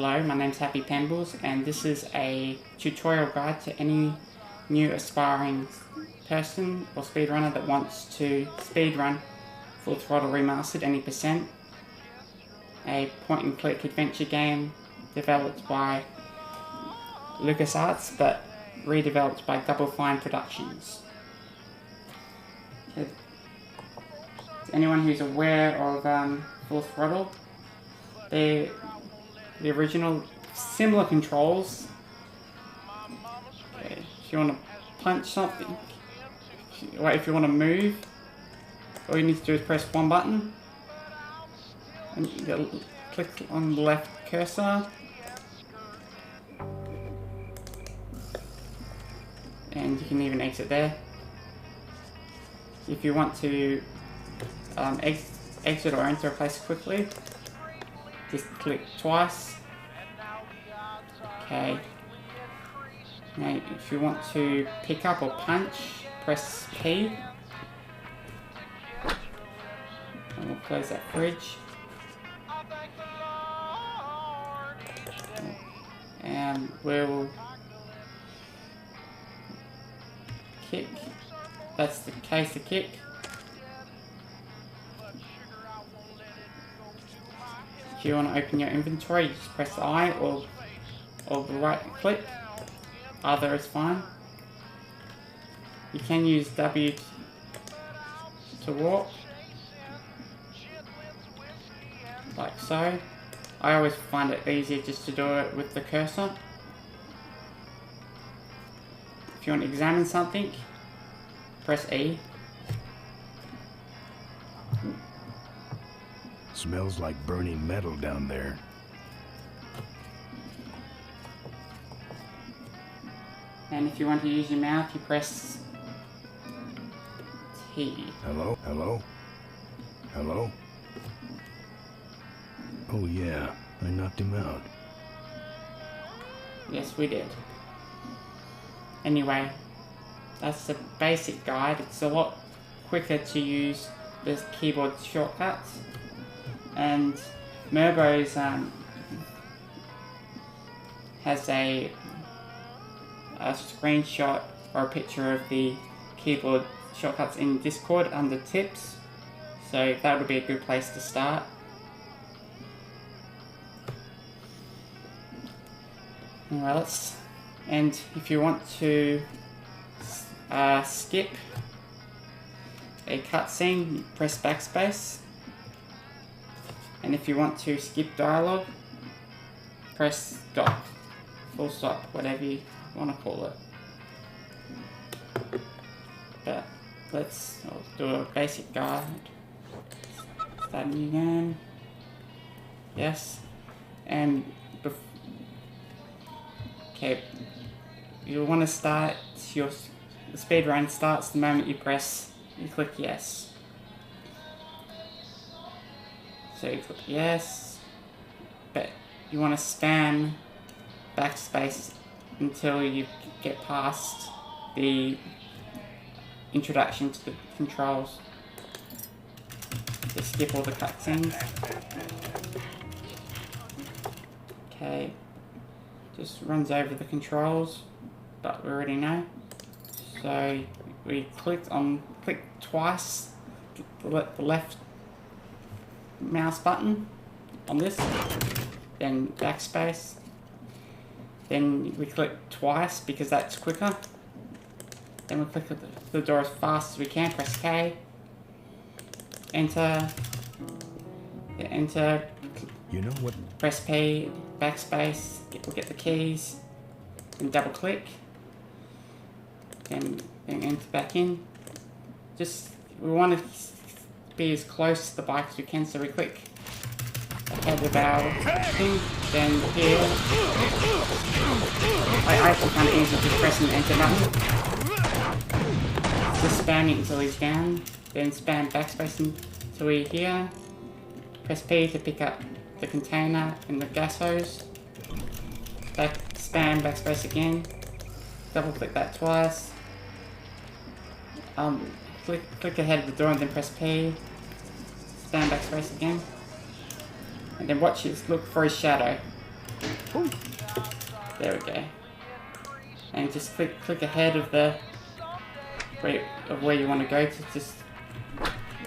Hello, my name's Happy Pambles, and this is a tutorial guide to any new aspiring person or speedrunner that wants to speedrun Full Throttle Remastered any %, a point-and-click adventure game developed by LucasArts but redeveloped by Double Fine Productions. To anyone who's aware of Full Throttle, the original similar controls. Okay, if you want to punch something, if you want to move, all you need to do is press one button and you click on the left cursor and you can even exit there. If you want to exit or enter a place quickly, just click twice. Okay. Now, if you want to pick up or punch, press P. And we'll close that fridge. And we'll kick. That's the case to kick. If you want to open your inventory, you just press I or the right click. Either is fine. You can use W to walk, like so. I always find it easier just to do it with the cursor. If you want to examine something, press E. Smells like burning metal down there. And if you want to use your mouth, you press T. Hello? Hello? Hello? Oh yeah, I knocked him out. Yes, we did. Anyway, that's the basic guide. It's a lot quicker to use the keyboard shortcuts. And Merbo's has a screenshot or a picture of the keyboard shortcuts in Discord under tips, so that would be a good place to start. Anyway, and if you want to skip a cutscene, you press backspace. And if you want to skip dialogue, press dot, full stop, whatever you want to call it. But I'll do a basic guide. Start a new game. Yes. And okay, you want to start the speedrun starts the moment you click yes. So you click yes, but you want to spam backspace until you get past the introduction to the controls. Just skip all the cutscenes. Okay, just runs over the controls, but we already know. So we click twice the left mouse button on this, then backspace, then we click twice because that's quicker, then we click the door as fast as we can, press K, enter, you know what? Press P, backspace, we'll get the keys, and double click, then enter back in. We want to be as close to the bike as we can, so we click ahead of our thing, then here. I find it easy to press the enter button. Just spam it until he's down, then spam backspace until we're here. Press P to pick up the container and the gas hose. Spam backspace again. Double click that twice. Click ahead of the door and then press P. Spam backspace again. And then watch it, look for his shadow. There we go. And just click ahead of the where you want to go to just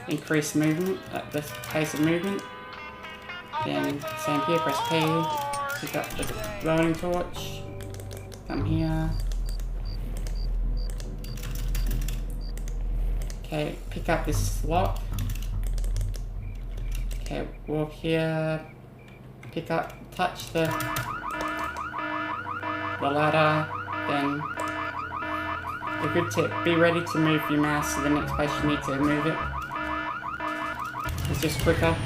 increase movement, the pace of movement. Then same here, press P, pick up the loading torch, come here. Okay, pick up this lock. Okay, walk here, pick up, touch the ladder, then a good tip, be ready to move your mouse to the next place you need to move it. It's just quicker.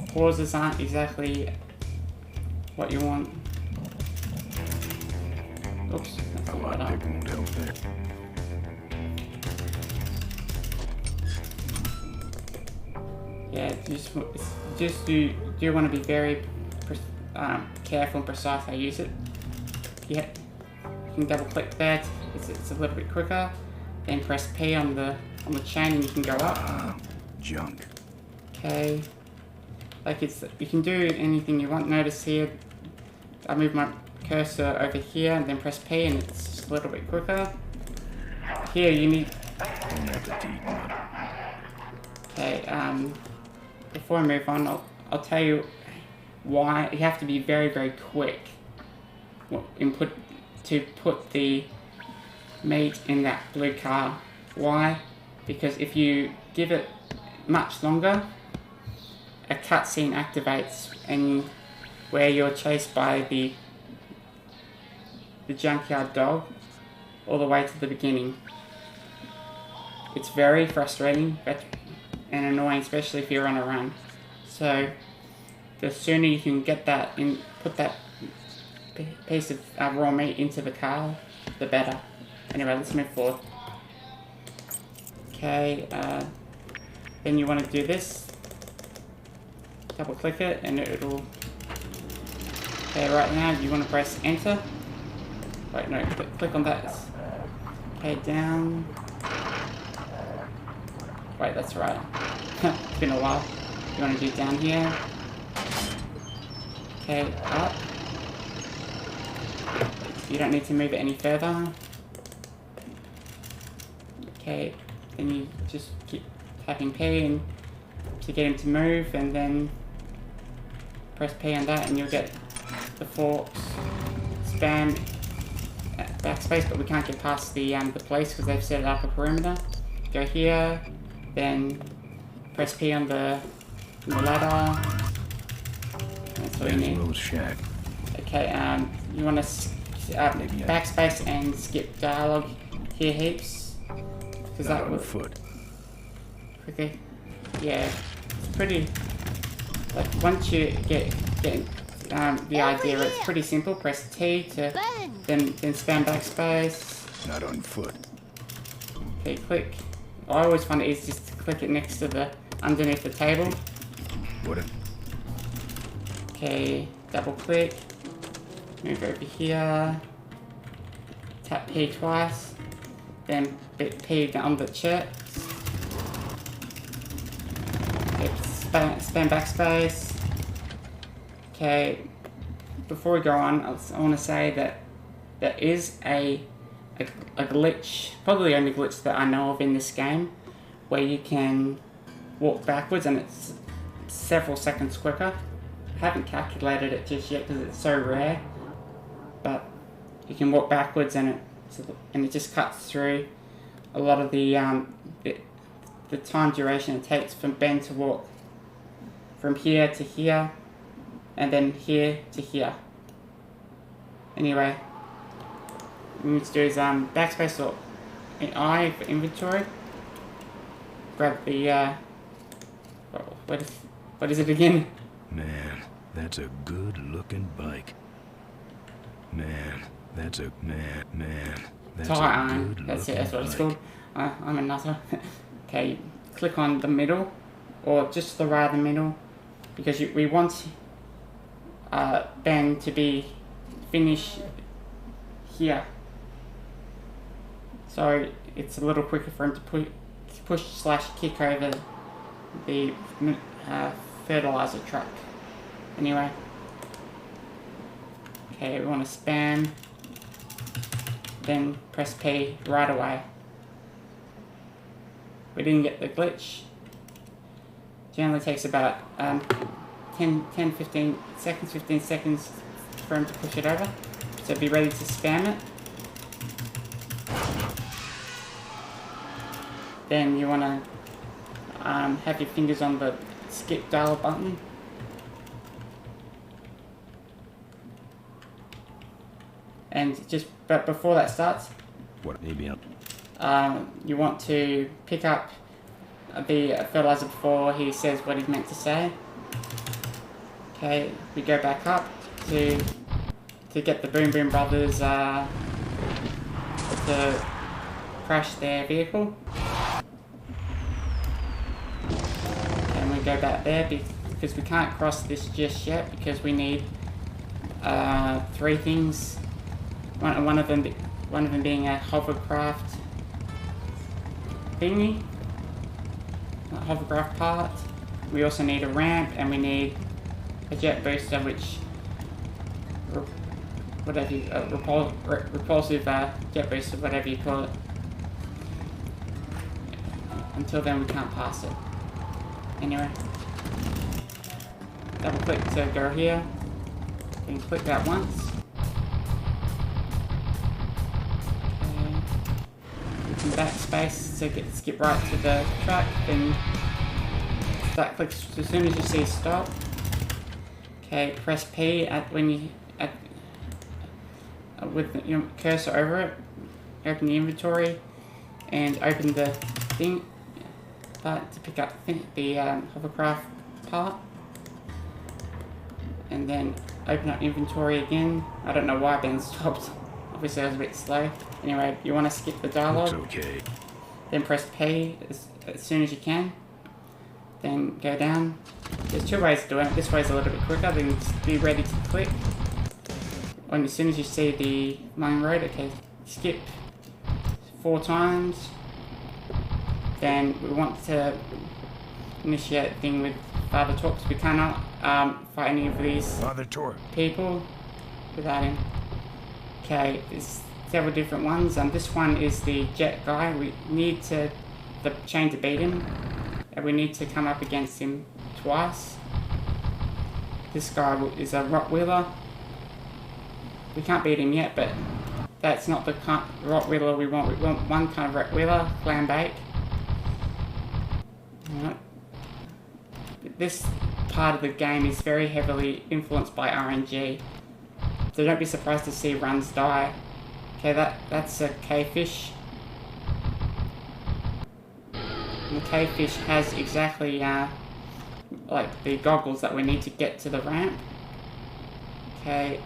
Pauses aren't exactly what you want. Oops, that's not what I want. Yeah, you do want to be very careful and precise how you use it. Yeah, you can double click there. It's a little bit quicker. Then press P on the chain and you can go up. Junk. Okay. Like you can do anything you want. Notice here, I move my cursor over here and then press P and it's just a little bit quicker. Here you need. Okay. Before I move on, I'll tell you why you have to be very, very quick to put the meat in that blue car. Why? Because if you give it much longer, a cutscene activates and where you're chased by the junkyard dog all the way to the beginning. It's very frustrating and annoying, especially if you're on a run. So the sooner you can get that in, put that piece of raw meat into the car, the better. Anyway, let's move forward. Okay, then you want to do this. Double click it and it'll. Okay, right now you want to press enter. Wait, no, click on that. Okay, down. Wait, that's right. It's been a while. You want to do down here. Okay, up. You don't need to move it any further. Okay, then you just keep tapping P and to get him to move, and then press P on that and you'll get the forks. Spam backspace, but we can't get past the police because they've set up a perimeter. Go here, then press P on the ladder. That's all you need. Shack. Okay, you want to backspace and skip dialogue here heaps because that would foot. Okay, yeah, it's pretty. Like once you get the idea, it's pretty simple. Press T to then spam backspace. Not on foot. Okay, click. I always find it easy just to click it next to the underneath the table. What? Okay, double click. Move over here. Tap P twice. Then P on the chest. Okay, spam backspace. Okay, before we go on, I want to say that there is a glitch, probably the only glitch that I know of in this game, where you can walk backwards and it's several seconds quicker. I haven't calculated it just yet because it's so rare, but you can walk backwards and it just cuts through a lot of the time duration it takes from Ben to walk from here to here and then here to here. Anyway, what we need to do is backspace or an I for inventory. Grab the what is it again? Man, that's a good-looking bike. Man, that's a that's Tire a iron. good-looking That's it. That's what it's bike. called. I'm a nutter. Okay, click on the middle, or just to the right of the middle, because we want Ben to be finished here. So it's a little quicker for him to push/kick over the fertilizer truck. Anyway. Okay, we want to spam. Then press P right away. We didn't get the glitch. Generally takes about 15 seconds for him to push it over. So be ready to spam it. Then you want to have your fingers on the skip dial button. And but before that starts, What? Maybe up. you want to pick up the fertilizer before he says what he's meant to say. Okay, we go back up to get the Boom Boom Brothers to crash their vehicle. And we go back there because we can't cross this just yet because we need 3 things. One of them being a hovercraft thingy, a hovercraft part. We also need a ramp, and we need a jet booster, which repulsive jet booster, whatever you call it. Until then, we can't pass it. Anyway, double click to go here. Then click that once. Backspace to skip right to the track, then that clicks as soon as you see stop. Okay, press P with your cursor over it, open the inventory and open the thing to pick up the hovercraft part, and then open up inventory again. I don't know why Ben stopped. Obviously I was a bit slow. Anyway, you want to skip the dialogue. It's okay. Then press P as soon as you can. Then go down. There's 2 ways to do it. This way is a little bit quicker. Then be ready to click. As soon as you see the main road, okay, skip 4 times. Then we want to initiate the thing with Father Talk, because we cannot fight any of these people without him. Okay, there's several different ones. This one is the jet guy. We need the chain to beat him, and we need to come up against him twice. This guy is a Rottweiler. We can't beat him yet, but that's not the kind of Rottweiler we want. We want one kind of Rottweiler, clam bake. Alright. This part of the game is very heavily influenced by RNG. So don't be surprised to see runs die. Okay, that's a cavefish. And the cavefish has exactly like the goggles that we need to get to the ramp. Okay,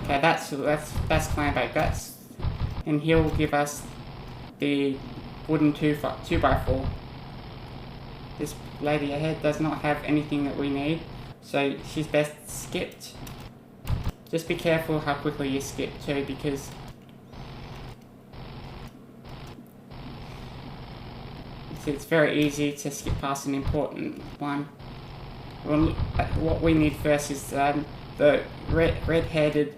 that's Clambake. And he'll give us the wooden 2x4. This lady ahead does not have anything that we need, so she's best skipped. Just be careful how quickly you skip too, because it's very easy to skip past an important one. Well, what we need first is the red-haired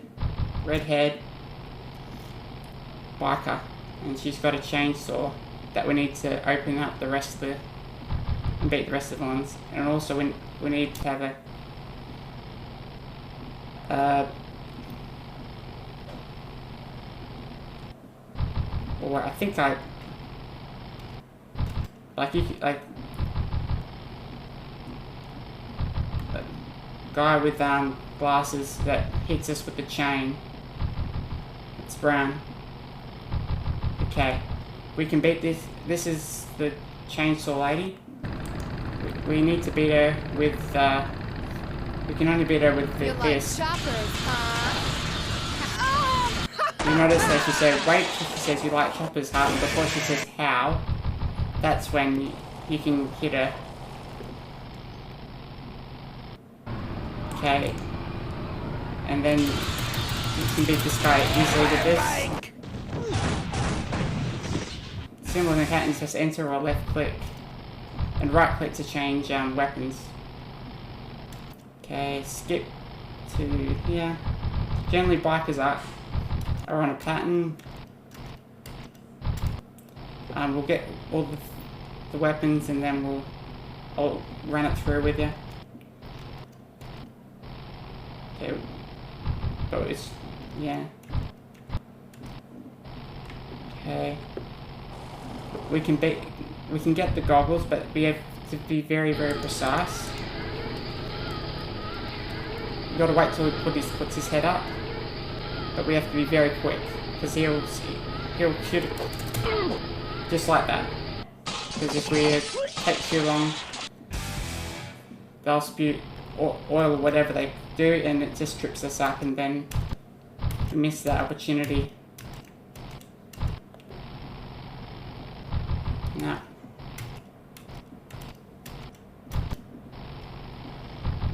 biker, and she's got a chainsaw that we need to open up the rest of the and beat the rest of the ones. And also we need to have a or I think a guy with glasses that hits us with the chain. It's brown. Okay, we can beat this. This is the chainsaw lady. We need to beat her with we can only beat her with this. Choppers, huh? You notice that she said, wait, she says you like choppers, huh? And before she says how, that's when you can hit her. Okay. And then you can beat this guy easily with this. Similar to that, just enter or left click. And right click to change weapons. Okay, skip to here. Generally bikers are on a pattern. We'll get all the weapons and then I'll run it through with you. Okay, but it's, yeah. Okay. We can get the goggles, but we have to be very, very precise. You gotta wait till he puts his head up, but we have to be very quick because he'll shoot it just like that. Because if we take too long, they'll spew oil or whatever they do, and it just trips us up, and then we miss that opportunity. No.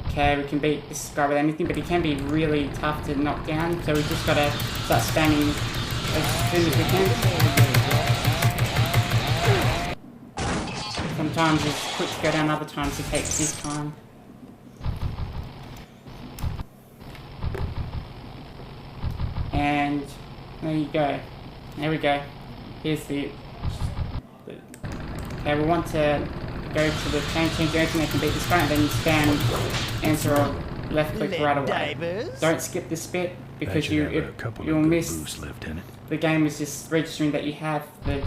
Okay, we can beat this guy with anything, but he can be really tough to knock down, so we just gotta start spamming as soon as we can. Sometimes it's quick to go down, other times it takes his time. And there you go. There we go. Here's the okay, we want to go to the change direction that can beat this guy, and then spam answer or left click right away. Don't skip this bit because you'll miss. The game is just registering that you have the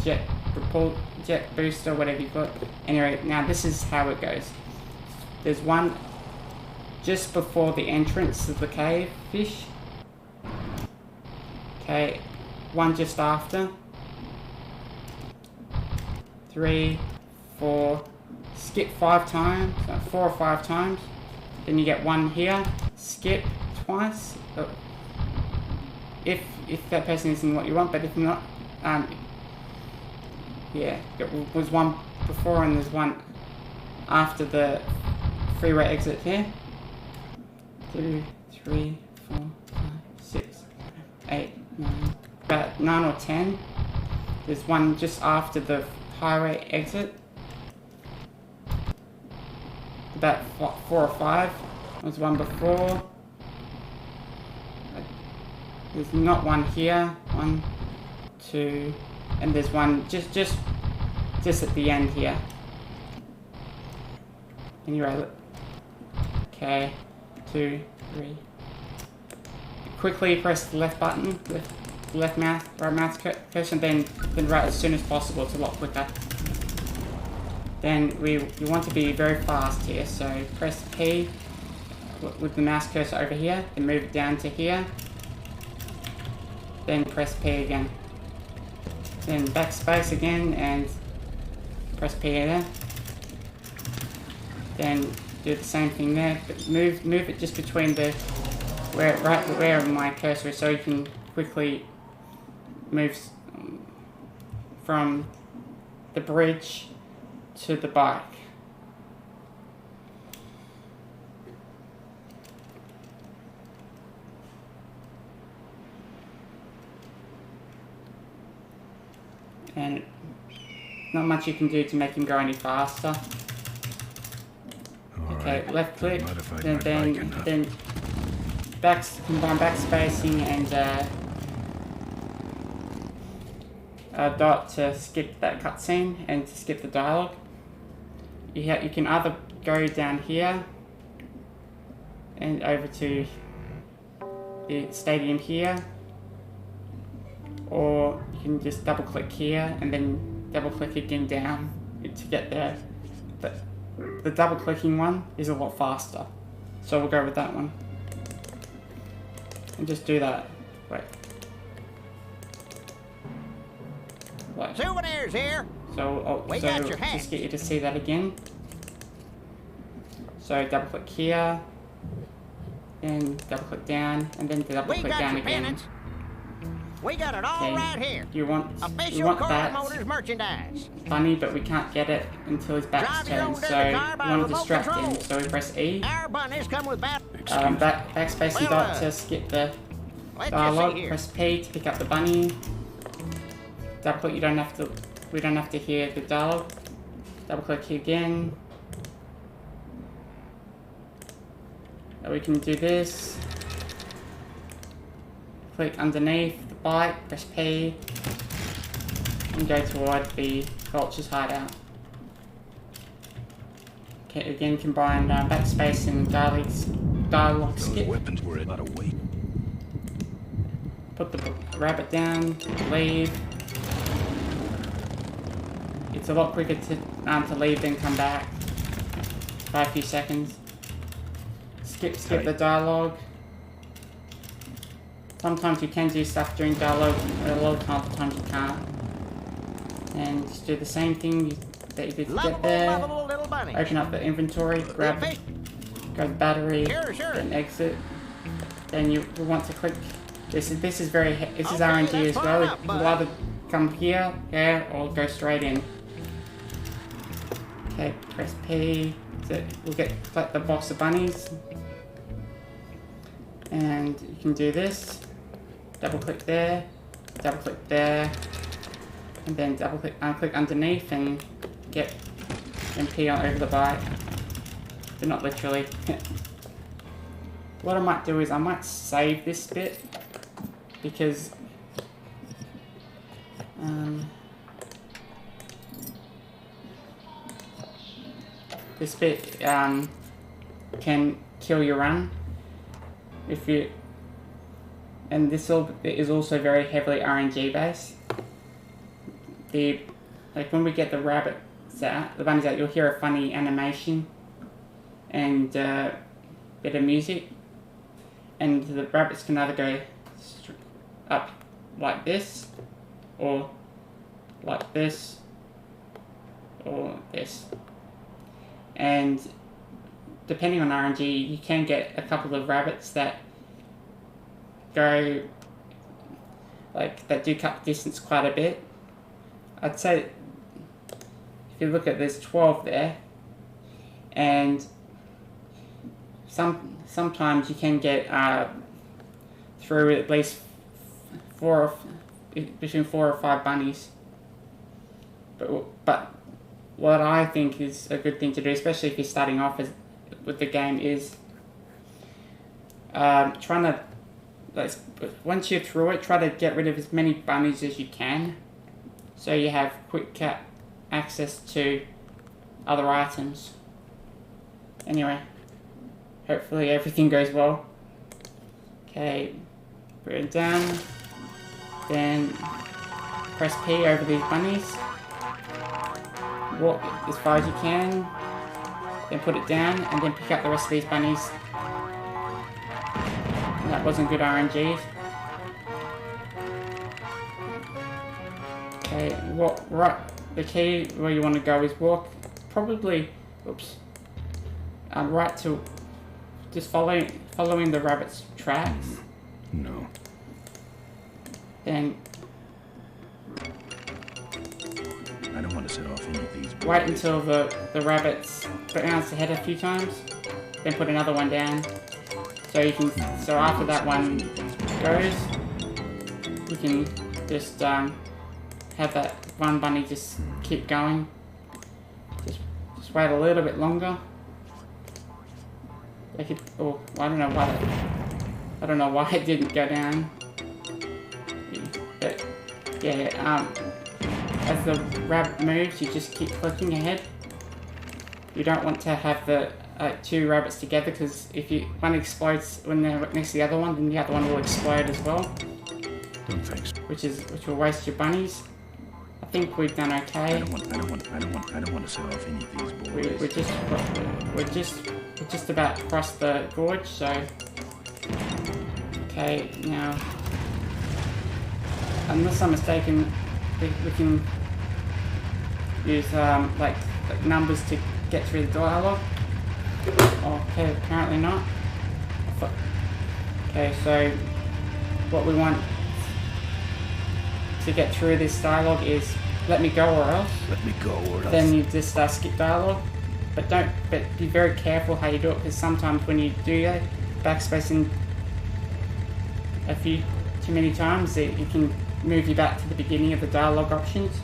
jet booster, whatever you got. Anyway, now this is how it goes. There's one just before the entrance of the cave fish. Okay, one just after. 3, 4, skip 5 times, 4 or 5 times. Then you get one here, skip twice. If that person isn't what you want, but if not, yeah, there was one before and there's one after the freeway exit here. 2, 3, 4, 5, 6, 8, 9, about 9 or 10. There's one just after the highway exit. About 4 or 5. There's one before. There's not one here. 1, 2, and there's one just at the end here. Anyway, okay, 2, 3. Quickly press the left button, left mouse, right mouse cursor, and then right as soon as possible. It's a lot quicker. Then you want to be very fast here, so press P with the mouse cursor over here, then move it down to here. Then press P again. Then backspace again and press P there. Then do the same thing there, but move it just between the right where my cursor is, so you can quickly move from the bridge to the bike. And not much you can do to make him go any faster. Okay, left click, then combine backspacing and dot to skip that cutscene and to skip the dialogue. You can either go down here and over to the stadium here, or you can just double click here and then double click again down to get there. But the double clicking one is a lot faster, so we'll go with that one. And just do that. Wait. Souvenirs here. So just get you to see that again. So double click here, then double click down, and then double click down again. Pennants. We got it all right here. You want Official Car that Motors merchandise. bunny, but we can't get it until his back's turned. So we want to distract him. So we press E. Our bunnies come with backspace and dot to skip the dialogue. Press P to pick up the bunny. Double click. We don't have to hear the dialogue. Double click here again. we can do this. Click underneath the bike, press P, and go toward the vulture's hideout. Okay, again combine backspace and dialogue Those skip. weapons were a lot of weight. Put the rabbit down, leave. It's a lot quicker to leave than come back by a few seconds. Skip the dialogue. Sometimes you can do stuff during dialogue, but a lot of times you can't. And just do the same thing that you did to get there. Lovable little bunny. Open up the inventory, grab, go to battery, Sure. then exit. Then you will want to click. This is Okay, RNG that's as far well. enough, You bud. will either come here, or go straight in. Okay, press P. So we'll collect the box of bunnies. And you can do this. Double click there, and then click underneath and get MP on over the bike. But not literally. What I might do is I might save this bit because this bit can kill your run if you. And this is also very heavily RNG based. Like when we get the rabbits out, the bunnies out, you'll hear a funny animation and bit of music, and the rabbits can either go up like this, or like this, or this. And depending on RNG, you can get a couple of rabbits that do cut distance quite a bit. I'd say if you look at there's 12 there, and sometimes you can get through at least between 4 or 5 bunnies. But what I think is a good thing to do, especially if you're starting off with the game, is trying to, once you're through it, try to get rid of as many bunnies as you can, so you have quick access to other items. Anyway, hopefully everything goes well. Okay, bring it down, then press P over these bunnies, walk as far as you can, then put it down, and then pick up the rest of these bunnies. That wasn't good RNG. Okay, the key where you want to go is walk probably, right to, just following the rabbit's tracks. No. Then I don't want to set off any of these. wait until the rabbits bounce ahead a few times, then put another one down. So you can. So after that one goes, you can just have that one bunny just keep going. Just wait a little bit longer. Like it. Oh, I don't know why it didn't go down. But yeah, as the rabbit moves, you just keep clicking ahead. You don't want to have the 2 rabbits together, because if one explodes when they're next to the other one, then the other one will explode as well. No thanks. Which will waste your bunnies. I think we've done okay. I don't want to set off any of these boys. We're just about across the gorge, so okay, now unless I'm mistaken, we can use like numbers to get through the dialogue. Okay, apparently not. Okay, so what we want to get through this dialogue is let me go or else. Let me go or else. Then you just skip dialogue, but be very careful how you do it, because sometimes when you do that, backspacing a few too many times, it can move you back to the beginning of the dialogue options.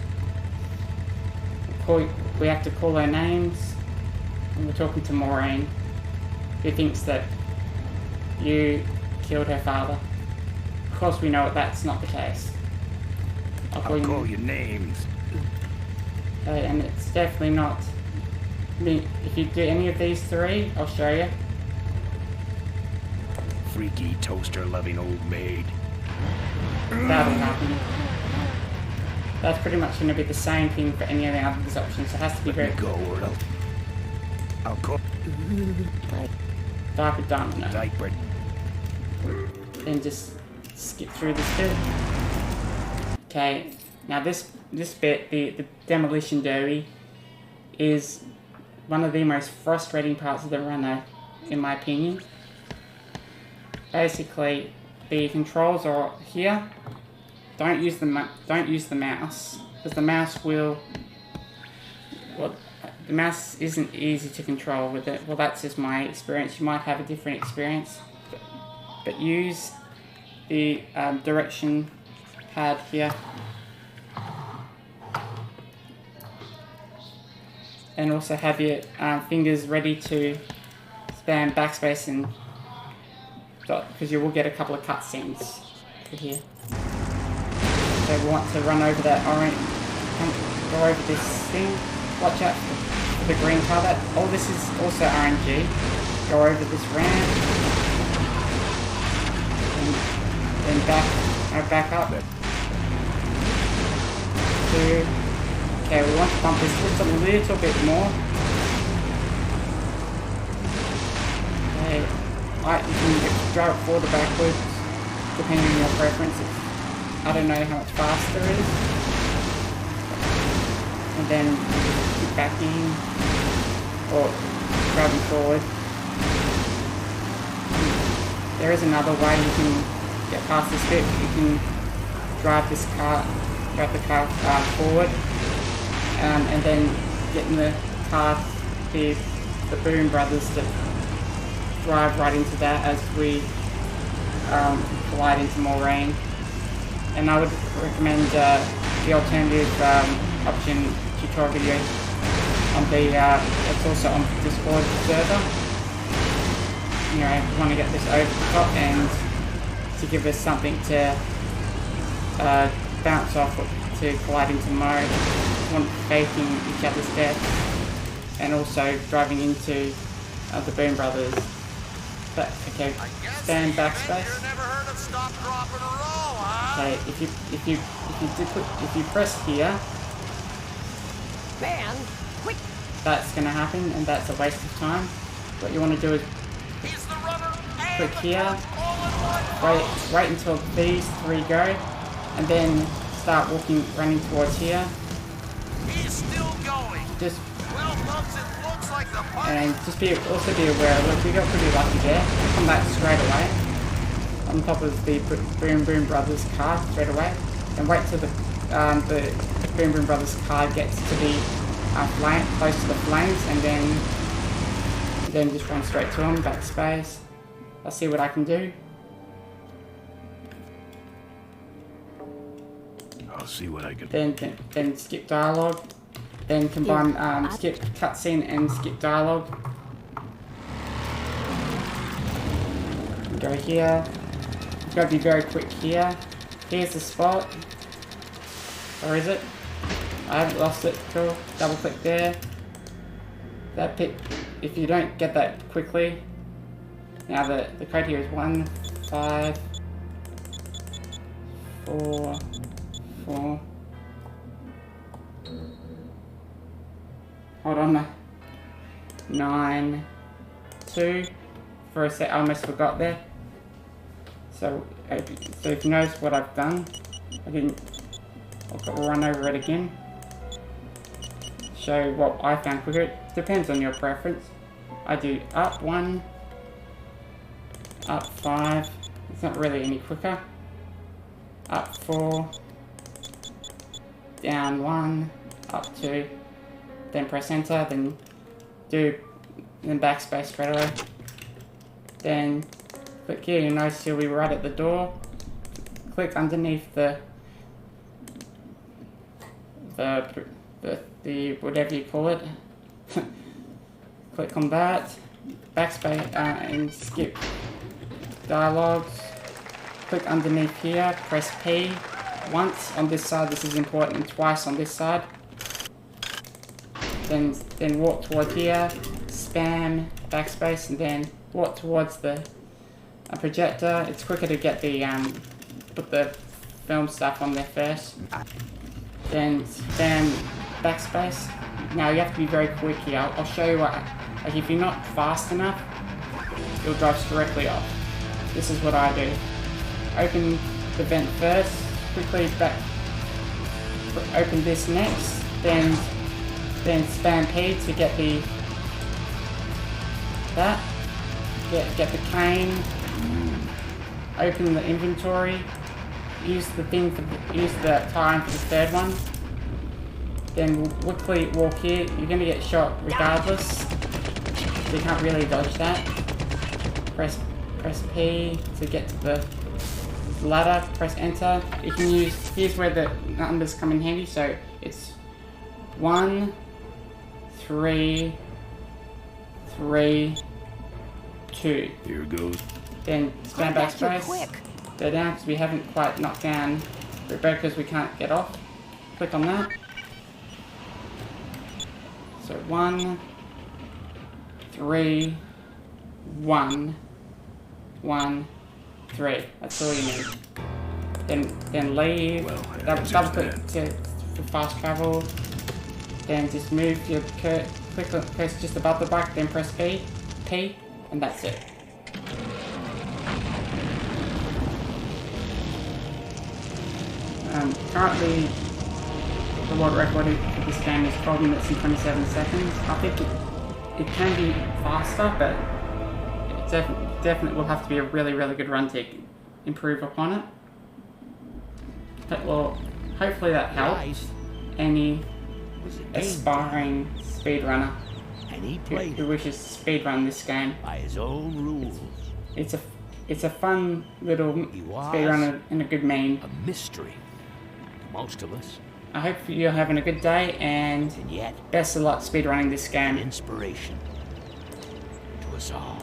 We have to call our names, and we're talking to Maureen, who thinks that you killed her father. Of course we know that's not the case. I'll call you names. Okay, and it's definitely not. If you do any of these three, I'll show you. Freaky toaster-loving old maid. That'll happen. That's pretty much going to be the same thing for any of the other options. So it has to be very Go, or I'll call dark or domino. diaper. Then just skip through this bit. Okay, now this bit, the demolition derby, is one of the most frustrating parts of the runner, in my opinion. Basically, the controls are here. Don't use the mouse, because the mouse will. Well, the mouse isn't easy to control with it. Well, that's just my experience. You might have a different experience, but use the direction pad here. And also have your fingers ready to spam backspace and dot, because you will get a couple of cutscenes here. So we want to run over that orange, go over this thing. Watch out for the green colour. Oh, this is also RNG. Go over this ramp. And then back up. 2. Okay, we want to bump this just a little bit more. Okay, you can drive it forward or backwards, depending on your preference. I don't know how much faster it is. And then just keep backing, or driving forward. There is another way you can get past this bit. You can drive the car forward. And then getting the car, the Boom Brothers to drive right into that as we collide into more rain. And I would recommend the alternative option tutorial video on the it's also on the Discord server. You know, if you want to get this over the top and to give us something to bounce off to collide into more. Faking each other's death, and also driving into the Boom Brothers. But okay, stand backspace. Okay, if you press here, Man, quick! that's gonna happen, and that's a waste of time. What you want to do is click here, wait until these 3 go, and then start running towards here. He's still going. Just Well, folks, it looks like the party. and just also be aware. Look, we got pretty lucky there. Come back straight away on top of the Boom Brothers car straight away, and wait till the Boom Brothers car gets to the close to the flames, and then just run straight to them. Backspace. I'll see what I can do. I'll see what I can do. Then skip dialogue. Then combine skip cutscene and skip dialogue. Go here. You've got to be very quick here. Here's the spot. Or is it? I haven't lost it. Cool. Double click there. That pit. If you don't get that quickly. Now the code here is 1 5 4 4. Hold on. 9 2. For a sec, I almost forgot there. So if you notice what I've done, I'll run over it again. Show what I found quicker. It depends on your preference. I do up 1, up 5. It's not really any quicker. Up 4, down 1, up 2. Then press enter. Then backspace straight away. Then click here. You notice you'll be right at the door. Click underneath the whatever you call it. Click on that. Backspace and skip dialogues. Click underneath here, press P once on this side, this is important, and twice on this side. Then walk toward here, spam backspace, and then walk towards the projector. It's quicker to get the put the film stuff on there first. Then spam backspace. Now you have to be very quick here. I'll show you what. Like if you're not fast enough, it'll drive directly off. This is what I do. Open the vent first. Quickly back. Open this next. Then spam P to get the get the cane. Open the inventory. Use the time for the third one. Then we'll quickly walk here. You're gonna get shot regardless. So you can't really dodge that. Press P to get to the ladder. Press enter. You can use. Here's where the numbers come in handy. So it's 1, 3, 3, 2. Here goes. Then spam backspace. Go down because we haven't quite knocked down Rebecca's. We can't get off. Click on that. So 1, 3, 1, 1, 3. That's all you need. Then leave. Well, Double click for fast travel. Then just move your click on press just above the bike. Then press P, and that's it. Currently, the world record for this game is 12 minutes and 27 seconds. I think it can be faster, but it definitely will have to be a really, really good run to improve upon it. But, well, hopefully that helps any aspiring speedrunner who wishes to speedrun this game. By his own rules. It's a fun little speedrunner and a good meme. A mystery to most of us. I hope you're having a good day, and yet, best of luck speedrunning this game. Inspiration to us all.